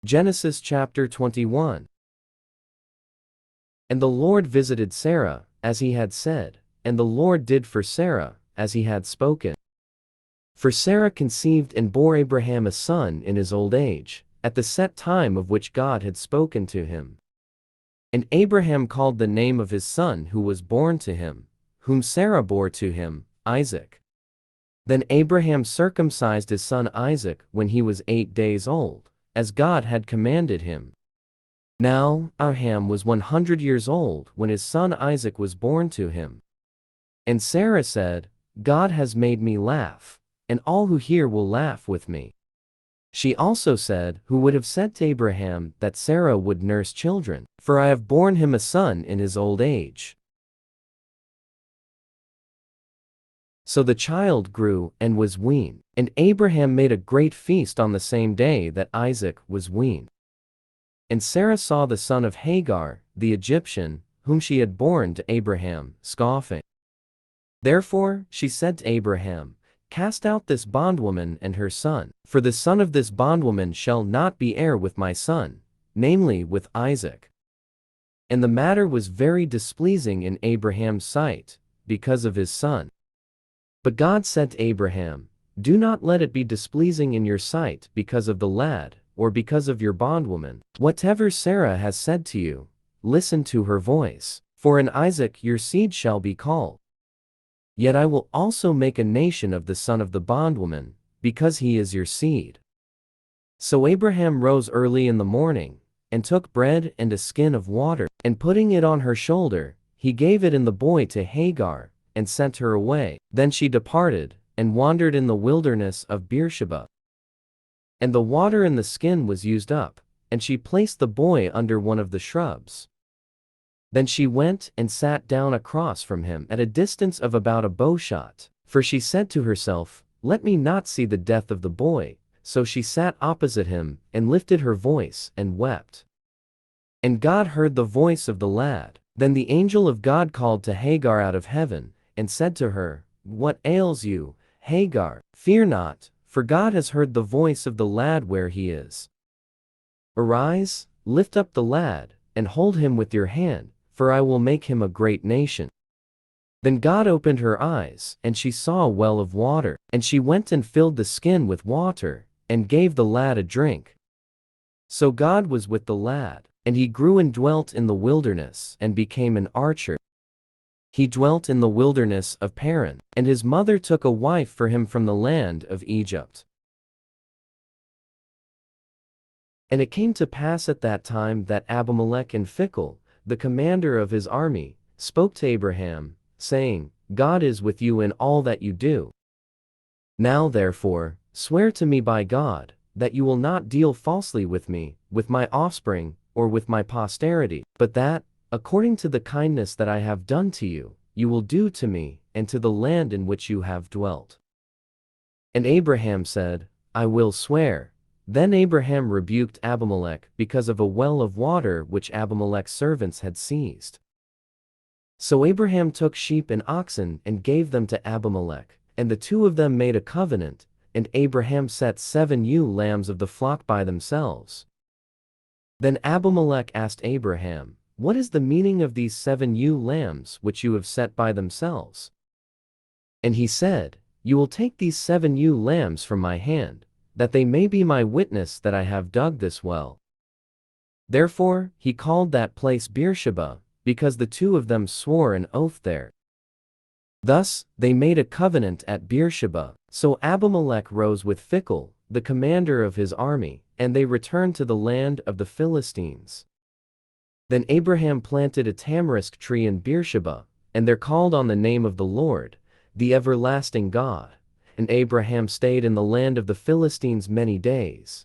Genesis chapter 21. And the Lord visited Sarah, as he had said, and the Lord did for Sarah, as he had spoken. For Sarah conceived and bore Abraham a son in his old age, at the set time of which God had spoken to him. And Abraham called the name of his son who was born to him, whom Sarah bore to him, Isaac. Then Abraham circumcised his son Isaac when he was 8 days old, as God had commanded him. Now Abraham was 100 years old when his son Isaac was born to him. And Sarah said, God has made me laugh, and all who hear will laugh with me. She also said, who would have said to Abraham that Sarah would nurse children, for I have borne him a son in his old age. So the child grew and was weaned, and Abraham made a great feast on the same day that Isaac was weaned. And Sarah saw the son of Hagar, the Egyptian, whom she had borne to Abraham, scoffing. Therefore she said to Abraham, Cast out this bondwoman and her son, for the son of this bondwoman shall not be heir with my son, namely with Isaac. And the matter was very displeasing in Abraham's sight, because of his son. But God said to Abraham, Do not let it be displeasing in your sight because of the lad, or because of your bondwoman. Whatever Sarah has said to you, listen to her voice, for in Isaac your seed shall be called. Yet I will also make a nation of the son of the bondwoman, because he is your seed. So Abraham rose early in the morning, and took bread and a skin of water, and putting it on her shoulder, he gave it and the boy to Hagar, and sent her away. Then she departed, and wandered in the wilderness of Beersheba. And the water in the skin was used up, and she placed the boy under one of the shrubs. Then she went and sat down across from him at a distance of about a bowshot, for she said to herself, Let me not see the death of the boy. So she sat opposite him, and lifted her voice, and wept. And God heard the voice of the lad. Then the angel of God called to Hagar out of heaven, and said to her, What ails you, Hagar? Fear not, for God has heard the voice of the lad where he is. Arise, lift up the lad, and hold him with your hand, for I will make him a great nation. Then God opened her eyes, and she saw a well of water, and she went and filled the skin with water, and gave the lad a drink. So God was with the lad, and he grew and dwelt in the wilderness, and became an archer. He dwelt in the wilderness of Paran, and his mother took a wife for him from the land of Egypt. And it came to pass at that time that Abimelech and Phicol, the commander of his army, spoke to Abraham, saying, God is with you in all that you do. Now therefore, swear to me by God, that you will not deal falsely with me, with my offspring, or with my posterity, but that, according to the kindness that I have done to you, you will do to me, and to the land in which you have dwelt. And Abraham said, I will swear. Then Abraham rebuked Abimelech because of a well of water which Abimelech's servants had seized. So Abraham took sheep and oxen and gave them to Abimelech, and the two of them made a covenant, and Abraham set 7 ewe lambs of the flock by themselves. Then Abimelech asked Abraham, What is the meaning of these 7 ewe lambs which you have set by themselves? And he said, You will take these 7 ewe lambs from my hand, that they may be my witness that I have dug this well. Therefore he called that place Beersheba, because the two of them swore an oath there. Thus they made a covenant at Beersheba. So Abimelech rose with Phicol, the commander of his army, and they returned to the land of the Philistines. Then Abraham planted a tamarisk tree in Beersheba, and there called on the name of the Lord, the everlasting God. And Abraham stayed in the land of the Philistines many days.